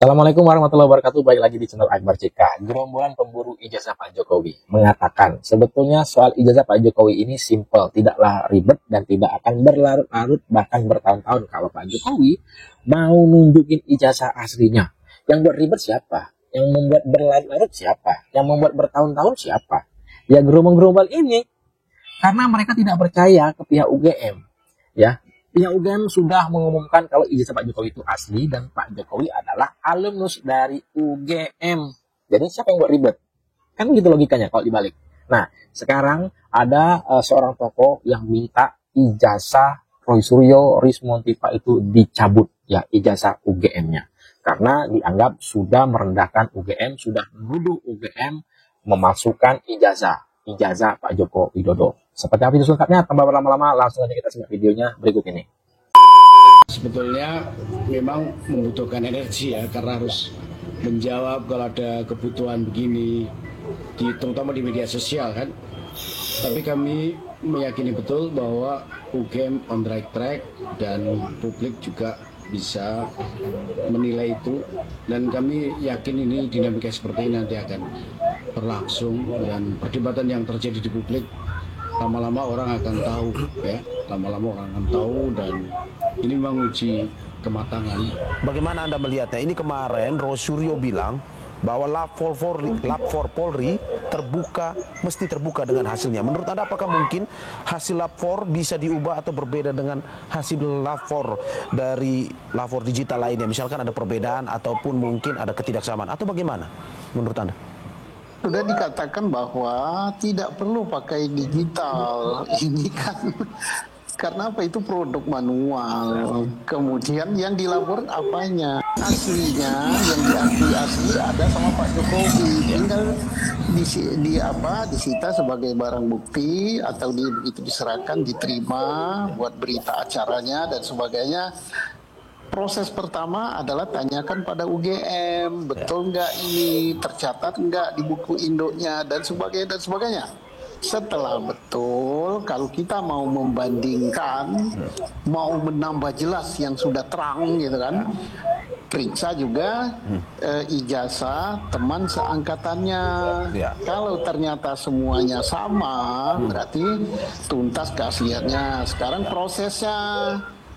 Assalamualaikum warahmatullahi wabarakatuh. Baik lagi di channel Akbar CK. Gerombolan pemburu ijazah Pak Jokowi mengatakan sebetulnya soal ijazah Pak Jokowi ini simple, tidaklah ribet dan tidak akan berlarut-larut bahkan bertahun-tahun kalau Pak Jokowi mau nunjukin ijazah aslinya. Yang buat ribet siapa? Yang membuat berlarut-larut siapa? Yang membuat bertahun-tahun siapa? Ya gerombol-gerombol ini karena mereka tidak percaya ke pihak UGM. Ya, pihak UGM sudah mengumumkan kalau ijazah Pak Jokowi itu asli dan Pak Jokowi adalah alumnus dari UGM. Jadi siapa yang buat ribet? Kan gitu logikanya kalau dibalik. Nah, sekarang ada seorang tokoh yang minta ijazah Roy Suryo Rismontiva itu dicabut, ya, ijazah UGM-nya. Karena dianggap sudah merendahkan UGM, sudah menuduh UGM memasukkan ijazah Pak Joko Widodo. Seperti apa itu selengkapnya? Tanpa berlama-lama, langsung aja kita simak videonya berikut ini. Sebetulnya memang membutuhkan energi ya, karena harus menjawab kalau ada kebutuhan begini, terutama di media sosial kan. Tapi kami meyakini betul bahwa UGM on the right track dan publik juga bisa menilai itu, dan kami yakin ini dinamika seperti ini nanti akan berlangsung, dan perdebatan yang terjadi di publik lama-lama orang akan tahu ya, dan ini menguji kematangan. Bagaimana Anda melihatnya? Ini kemarin Roy Suryo bilang bahwa lab for Polri mesti terbuka dengan hasilnya. Menurut Anda apakah mungkin hasil lab for bisa diubah atau berbeda dengan hasil lab for dari lab for digital lainnya? Misalkan ada perbedaan ataupun mungkin ada ketidaksamaan, atau bagaimana menurut Anda? Sudah dikatakan bahwa tidak perlu pakai digital. Ini kan karena apa, itu produk manual. Kemudian yang dilapor apanya? Aslinya, yang diakui asli ada sama Pak Jokowi. Tinggal disita sebagai barang bukti atau begitu diserahkan, diterima buat berita acaranya dan sebagainya. Proses pertama adalah tanyakan pada UGM, betul nggak ini, tercatat nggak di buku induknya, dan sebagainya. Setelah betul, kalau kita mau membandingkan, mau menambah jelas yang sudah terang gitu kan, periksa juga ijazah teman seangkatannya. Kalau ternyata semuanya sama, berarti tuntas keasliannya. Sekarang prosesnya,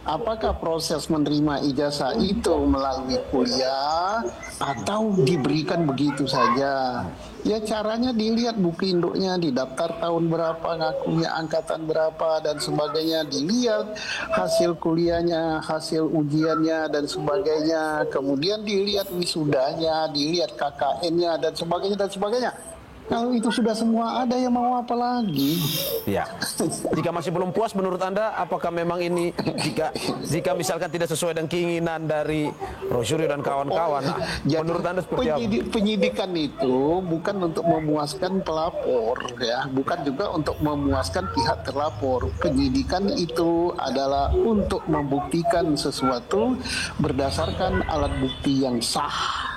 apakah proses menerima ijazah itu melalui kuliah atau diberikan begitu saja? Ya caranya dilihat buku induknya, di daftar tahun berapa, ngakunya angkatan berapa dan sebagainya, dilihat hasil kuliahnya, hasil ujiannya dan sebagainya, kemudian dilihat wisudanya, dilihat KKN-nya dan sebagainya. Kalau itu sudah semua ada, yang mau apa lagi? Ya. Jika masih belum puas menurut Anda, apakah memang ini jika misalkan tidak sesuai dengan keinginan dari Roy Suryo dan kawan-kawan, menurut Anda seperti apa? Penyidikan itu bukan untuk memuaskan pelapor ya, bukan juga untuk memuaskan pihak terlapor. Penyidikan itu adalah untuk membuktikan sesuatu berdasarkan alat bukti yang sah.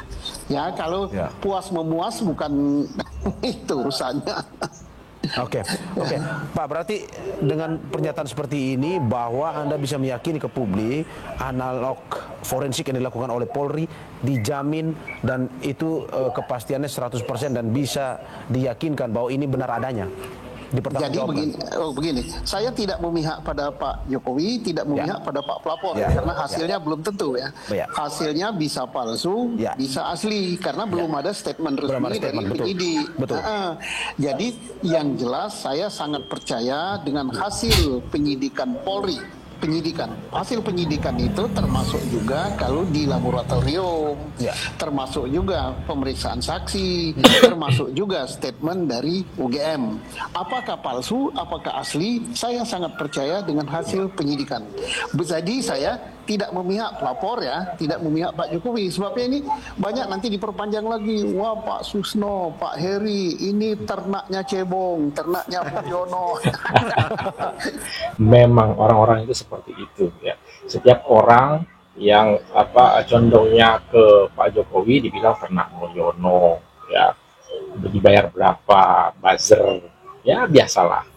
Ya, kalau puas memuas bukan itu urusannya. Oke. Pak, berarti dengan pernyataan seperti ini bahwa Anda bisa meyakini ke publik analog forensik yang dilakukan oleh Polri dijamin dan itu kepastiannya 100% dan bisa diyakinkan bahwa ini benar adanya. Jadi begini, saya tidak memihak pada Pak Jokowi, tidak memihak pada Pak pelapor, karena hasilnya belum tentu ya. Hasilnya bisa palsu, bisa asli, karena belum ada statement resmi dari penyidik. Jadi yang jelas saya sangat percaya dengan hasil penyidikan Polri. Hasil penyidikan itu termasuk juga kalau di laboratorium, termasuk juga pemeriksaan saksi, termasuk juga statement dari UGM. Apakah palsu, apakah asli, saya sangat percaya dengan hasil penyidikan. Jadi saya tidak memihak pelapor ya, tidak memihak Pak Jokowi. Sebabnya ini banyak nanti diperpanjang lagi. Wah, Pak Susno, Pak Heri, ini ternaknya cebong, ternaknya Budiono. Memang orang-orang itu seperti itu ya. Setiap orang yang condongnya ke Pak Jokowi dibilang ternak Mulyono ya, dibayar berapa, buzzer ya, biasalah.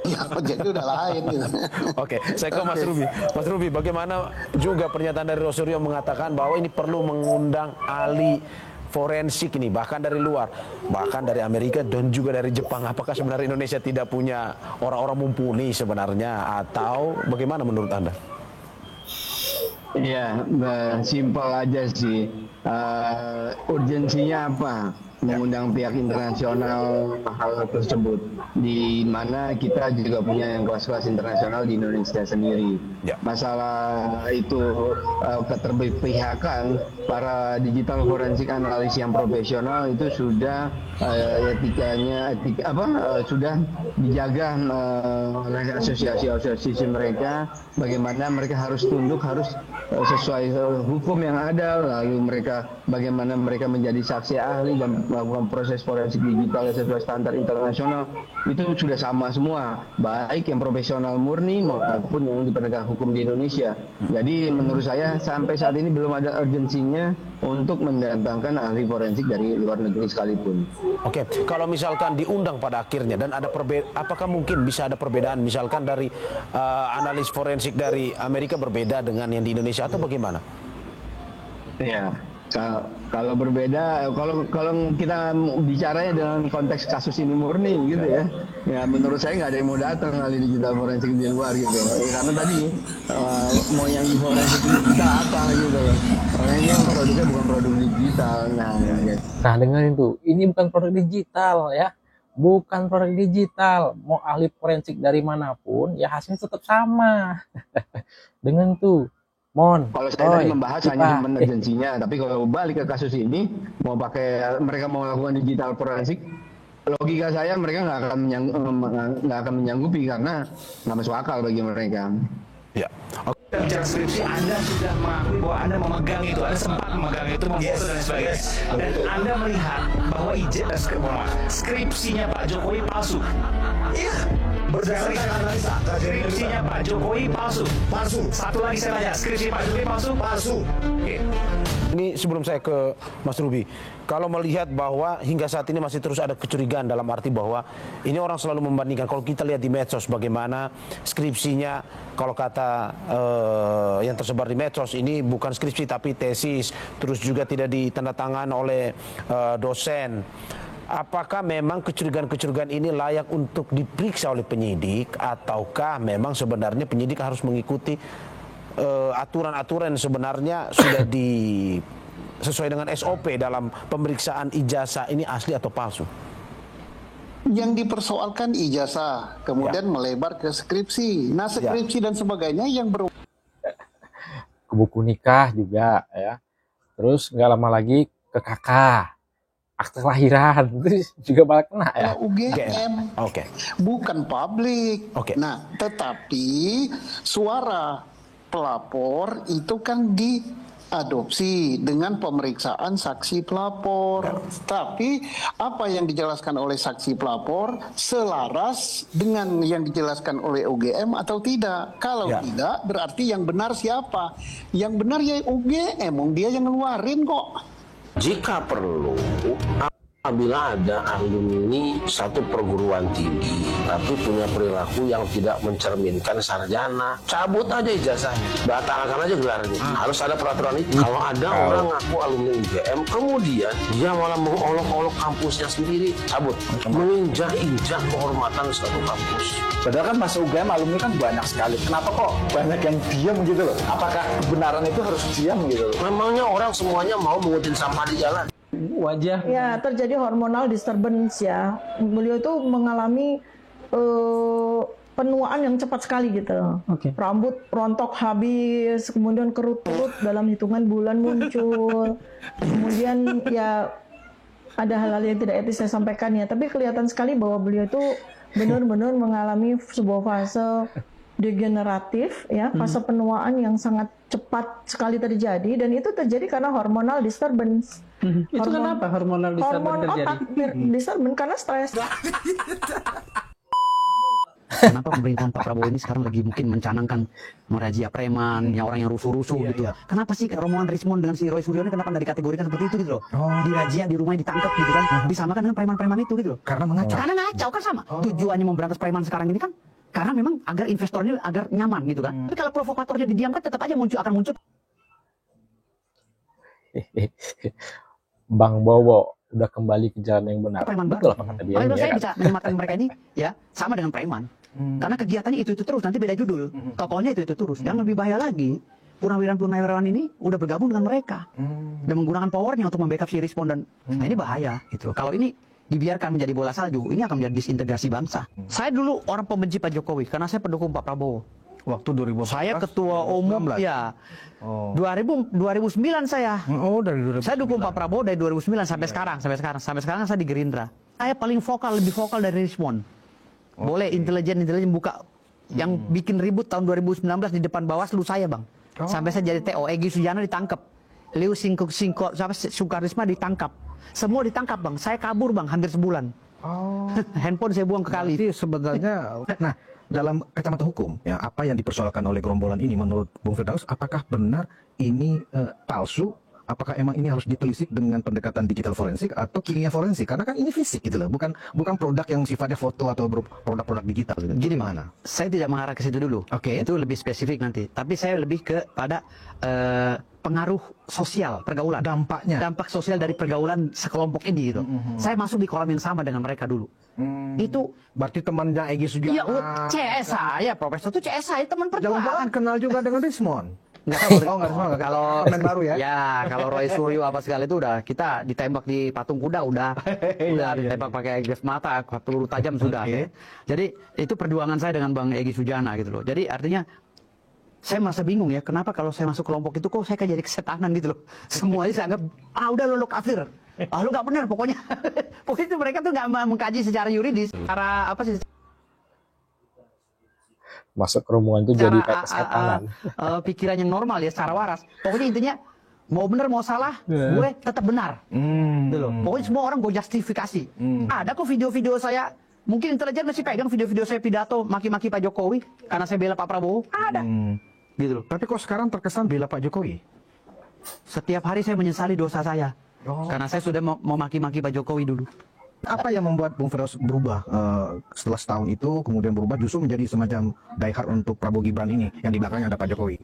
Ya, jadi udah lain gitu. Oke, saya ke Mas Ruby. Mas Ruby, bagaimana juga pernyataan dari Rosario mengatakan bahwa ini perlu mengundang ahli forensik ini, bahkan dari luar, bahkan dari Amerika dan juga dari Jepang. Apakah sebenarnya Indonesia tidak punya orang-orang mumpuni sebenarnya, atau bagaimana menurut Anda? Iya, simpel aja sih. Urgensinya apa? Mengundang pihak internasional hal tersebut, di mana kita juga punya yang kelas-kelas internasional di Indonesia sendiri. Ya. Masalah itu keterpihakan para digital forensik analis yang profesional itu sudah sudah dijaga oleh asosiasi mereka, bagaimana mereka harus tunduk, harus sesuai hukum yang ada, lalu mereka bagaimana mereka menjadi saksi ahli dan melakukan proses forensik digital sesuai standar internasional, itu sudah sama semua, baik yang profesional murni maupun yang di penegak hukum di Indonesia. Jadi menurut saya sampai saat ini belum ada urgensinya untuk mendatangkan ahli forensik dari luar negeri sekalipun. Oke, kalau misalkan diundang pada akhirnya dan ada apakah mungkin bisa ada perbedaan misalkan dari analis forensik dari Amerika berbeda dengan yang di Indonesia atau bagaimana? Ya, kalau berbeda, kalau kita bicaranya dalam konteks kasus ini murni gitu ya, menurut saya nggak ada yang mau datang ahli digital forensik di luar gitu, karena tadi mau yang forensik digital apa gitu, orangnya produknya bukan produk digital. Nah, dengan itu, ini bukan produk digital ya, bukan produk digital. Mau ahli forensik dari manapun, ya hasilnya tetap sama. Dengan tuh. Kalau saya tadi membahas hanya urgensinya, tapi kalau balik ke kasus ini, mereka mau melakukan digital forensik, logika saya mereka nggak akan menyanggupi karena nggak masuk akal bagi mereka. Ya. Bicara skripsi, Anda sudah mengakui bahwa Anda memegang itu, Anda sempat memegang itu, memfoto dan sebagainya, dan Anda melihat bahwa skripsinya Pak Jokowi palsu. Iya. Berdasarkan analisa, skripsinya Pak Jokowi palsu. Satu lagi saya tanya, skripsi Pak Jokowi palsu. Oke. Ini sebelum saya ke Mas Ruby, kalau melihat bahwa hingga saat ini masih terus ada kecurigaan dalam arti bahwa ini orang selalu membandingkan. Kalau kita lihat di medsos bagaimana skripsinya, kalau kata yang tersebar di medsos ini bukan skripsi tapi tesis, terus juga tidak ditandatangan oleh dosen. Apakah memang kecurigaan-kecurigaan ini layak untuk diperiksa oleh penyidik, ataukah memang sebenarnya penyidik harus mengikuti aturan-aturan yang sebenarnya sudah sesuai dengan SOP dalam pemeriksaan ijazah ini asli atau palsu? Yang dipersoalkan ijazah, kemudian melebar ke skripsi. Nah, skripsi dan sebagainya yang ke buku nikah juga ya. Terus nggak lama lagi ke kakak, akte kelahiran, itu juga bakal kena ya. UGM, bukan publik. Oke. Nah, tetapi suara pelapor itu kan diadopsi dengan pemeriksaan saksi pelapor. Tapi apa yang dijelaskan oleh saksi pelapor selaras dengan yang dijelaskan oleh UGM atau tidak? Kalau tidak, berarti yang benar siapa? Yang benar ya UGM, dia yang ngeluarin kok. Jika perlu, apabila ada alumni satu perguruan tinggi tapi punya perilaku yang tidak mencerminkan sarjana, cabut aja ijazahnya, batalkan aja gelarnya. Harus ada peraturan itu. Kalau ada orang ngaku alumni UGM kemudian dia malah mengolok-olok kampusnya sendiri, cabut, menginjak-injak kehormatan suatu kampus. Padahal kan masa UGM alumni kan banyak sekali. Kenapa kok banyak yang diam gitu loh? Apakah kebenaran itu harus diam gitu loh? Memangnya orang semuanya mau mengutin sampah di jalan? Wajah ya terjadi hormonal disturbance ya. Beliau itu mengalami penuaan yang cepat sekali gitu. Rambut rontok habis, kemudian kerut-kerut dalam hitungan bulan muncul. Kemudian ya ada hal-hal yang tidak etis saya sampaikan ya, tapi kelihatan sekali bahwa beliau itu benar-benar mengalami sebuah fase degeneratif ya, fase penuaan yang sangat cepat sekali terjadi, dan itu terjadi karena hormonal disturbance. Itu kenapa hormonal disturbance terjadi? Hormon otak disturbance karena stres. Kenapa pemerintahan Pak Prabowo ini sekarang lagi mungkin mencanangkan merazia preman, yang orang yang rusuh-rusuh gitu. Kenapa sih rombongan Rismond dengan si Roy Suryo ini kenapa nggak dikategorikan seperti itu gitu loh? Dirazia, di rumahnya ditangkap gitu kan, disamakan dengan preman-preman itu gitu loh. Karena mengacau. Karena ngacau kan sama. Tujuannya memberantas preman sekarang ini kan Karena memang agar investornya agar nyaman gitu kan. Tapi kalau provokatornya didiamkan tetap aja akan muncul. Bang Bowo udah kembali ke jalan yang benar. Preman Betul baru. apa kata dia? Kalau saya kan? bisa menyelamatkan mereka ini ya sama dengan preman. Karena kegiatannya itu terus, nanti beda judul. Tokohnya itu terus. Yang lebih bahaya lagi, purnawirawan ini udah bergabung dengan mereka dan menggunakan powernya untuk membackup si responden. Nah ini bahaya gitu. Kalau ini dibiarkan menjadi bola salju, ini akan menjadi disintegrasi bangsa. Saya dulu orang pembenci Pak Jokowi karena saya pendukung Pak Prabowo. Waktu 2014. Saya ketua umum 2016. ya. Oh. 2009 saya. Oh, dari 2009. Saya dukung Pak Prabowo dari 2009 sampai sekarang saya di Gerindra. Saya paling vokal, lebih vokal dari Rismon. Boleh intelijen buka yang bikin ribut tahun 2019 di depan Bawaslu saya, Bang. Sampai saya jadi TO, Egy Sujana ditangkap. Liu Sukarisma ditangkap. Semua ditangkap, Bang. Saya kabur, Bang, hampir sebulan. Handphone saya buang ke kali. Jadi sebenarnya nah, dalam kacamata hukum, ya apa yang dipersoalkan oleh gerombolan ini menurut Bung Firdaus, apakah benar ini palsu? Apakah emang ini harus ditelisik dengan pendekatan digital forensik atau kimia forensik? Karena kan ini fisik gitu loh, bukan produk yang sifatnya foto atau produk-produk digital. Gitu. Gini, mana? Saya tidak mengarah ke situ dulu. Oke. Itu lebih spesifik nanti. Tapi saya lebih kepada pengaruh sosial pergaulan. Dampak sosial dari pergaulan sekelompok ini gitu. Saya masuk di kolam yang sama dengan mereka dulu. Itu berarti temannya Egy Sujana. Iya, CS saya, profesor itu CS saya, teman perjuangan. Jangan kenal juga dengan Rismon. Nggak tahu. Nggak Kalau teman baru ya. Ya, kalau Roy Suryo apa segala itu udah kita ditembak di patung kuda udah ditembak pakai gas mata, peluru tajam sudah. Ya. Jadi itu perjuangan saya dengan Bang Egy Sujana gitu loh. Jadi artinya saya merasa bingung ya, kenapa kalau saya masuk kelompok itu kok saya kayak jadi kesetanan gitu loh. Semuanya saya anggap, udah lo kafir. Lu nggak benar pokoknya. Pokoknya itu mereka tuh nggak mengkaji secara yuridis. Cara apa sih? Masuk kerumunan itu jadi kayak kesetanan. Pikiran yang normal ya, secara waras. Pokoknya intinya mau benar mau salah, gue tetap benar. Gitu loh. Pokoknya semua orang gue justifikasi. Ada kok video-video saya, mungkin intelijen masih pegang video-video saya pidato maki-maki Pak Jokowi karena saya bela Pak Prabowo. Ada. Gitu loh. Tapi kok sekarang terkesan bela Pak Jokowi? Setiap hari saya menyesali dosa saya. Karena saya sudah mau maki-maki Pak Jokowi dulu. Apa yang membuat Bung Firdaus berubah setelah setahun itu, kemudian berubah justru menjadi semacam diehard untuk Prabowo Gibran ini, yang di belakangnya ada Pak Jokowi?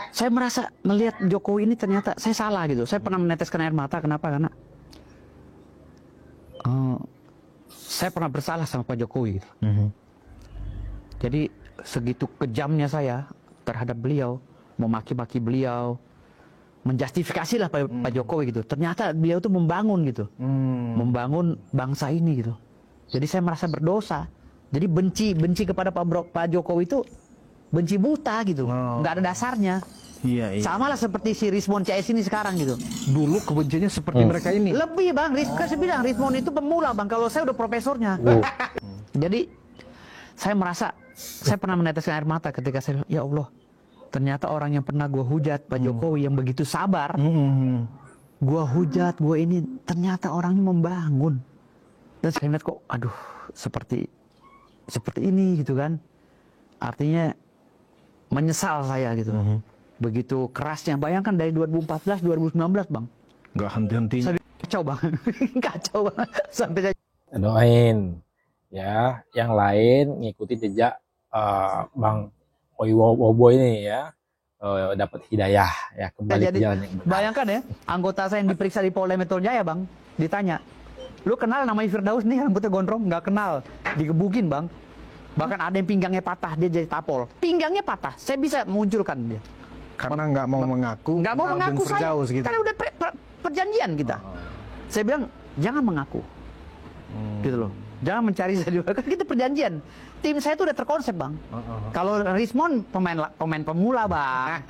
Saya merasa melihat Jokowi ini ternyata saya salah gitu. Saya pernah meneteskan air mata, kenapa? Karena saya pernah bersalah sama Pak Jokowi gitu. Jadi segitu kejamnya saya terhadap beliau, memaki-maki beliau, menjustifikasi lah Pak Jokowi gitu. Ternyata beliau tuh membangun gitu, membangun bangsa ini gitu. Jadi saya merasa berdosa. Jadi benci kepada Pak Jokowi itu benci buta gitu, nggak ada dasarnya. Iya. Sama lah seperti si Rismon CS ini sekarang gitu. Dulu kebenciannya seperti mereka ini. Lebih Bang, saya bilang Rismon itu pemula Bang. Kalau saya udah profesornya. Jadi saya merasa saya pernah meneteskan air mata ketika saya, ya Allah. Ternyata orang yang pernah gue hujat, Pak Jokowi yang begitu sabar, gue hujat, gue ini, ternyata orangnya membangun. Dan saya lihat kok, aduh, seperti ini gitu kan. Artinya menyesal saya gitu. Begitu kerasnya, bayangkan dari 2014, 2019 Bang. Nggak henti-henti. Kacau Bang, kacau Bang. Sampai saya doain ya, yang lain ngikuti jejak Bang Wobo ini ya, dapat hidayah ya, kembali ke jalan yang benar. Bayangkan ya, anggota saya yang diperiksa di Polda Metro Jaya Bang, ditanya, lu kenal namanya Firdaus nih, rambutnya gondrong? Nggak kenal, digebukin Bang. Bahkan ada yang pinggangnya patah, dia jadi tapol. Pinggangnya patah, saya bisa munculkan dia. Karena nggak mau mengaku. Nggak mau mengaku saya, gitu. karena udah perjanjian kita. Saya bilang, jangan mengaku. Gitu loh. Jangan mencari saya juga, kan kita perjanjian. Tim saya tuh udah terkonsep Bang. Kalau Rismon pemain pemula Bang,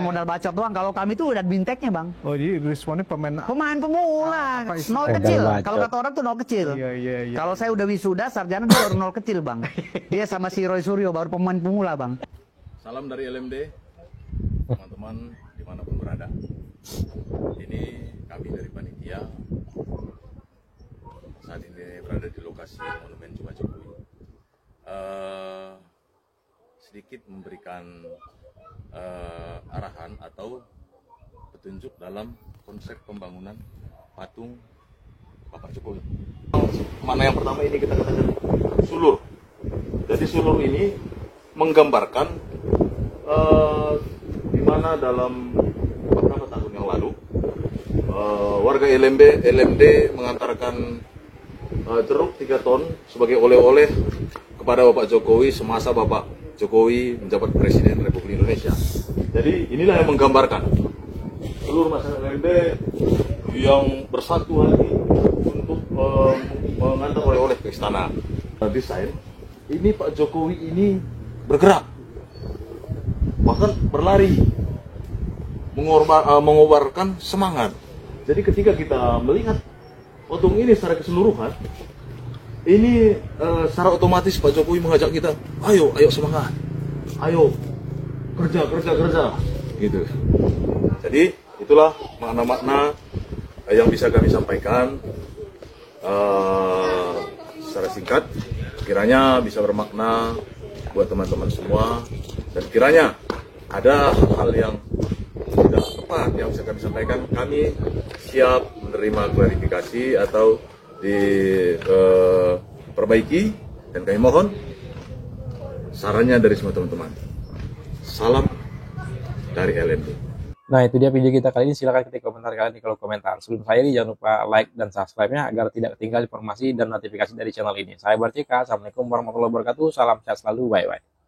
modal bacot doang. Kalau kami tuh udah binteknya Bang. Oh jadi Rismonnya pemain pemula, nol kecil. Kalau kata orang tuh nol kecil. Iya. Kalau saya udah wisuda, sarjana dia baru nol kecil Bang. Dia sama si Roy Suryo baru pemain pemula Bang. Salam dari LMD, teman-teman dimanapun berada. Ini kami dari panitia. Saat ini berada di lokasi Monumen Pak Jokowi. Sedikit memberikan arahan atau petunjuk dalam konsep pembangunan patung Bapak Jokowi. Mana yang pertama ini kita katakan sulur. Jadi sulur ini menggambarkan di mana dalam beberapa tahun yang lalu warga LMD mengantarkan jeruk 3 ton sebagai oleh-oleh kepada Bapak Jokowi semasa Bapak Jokowi menjabat Presiden Republik Indonesia. Jadi inilah yang menggambarkan seluruh masyarakat LMD yang bersatu hati untuk mengantar oleh-oleh ke istana. Desain ini Pak Jokowi ini bergerak, bahkan berlari, mengobarkan semangat. Jadi ketika kita melihat patung ini secara keseluruhan, ini secara otomatis Pak Jokowi mengajak kita, ayo semangat, ayo kerja, gitu. Jadi itulah makna-makna yang bisa kami sampaikan secara singkat. Kiranya bisa bermakna buat teman-teman semua, dan kiranya ada hal-hal yang tidak tepat yang bisa kami sampaikan, kami siap menerima klarifikasi atau diperbaiki, dan kami mohon sarannya dari semua teman-teman. Salam dari LMD. Nah, itu dia video kita kali ini. Silahkan ketik komentar kalian di kolom komentar. Sebelum saya ini, jangan lupa like dan subscribe-nya agar tidak ketinggalan informasi dan notifikasi dari channel ini. Saya Akbar CK. Assalamualaikum warahmatullahi wabarakatuh. Salam sehat selalu. Bye-bye.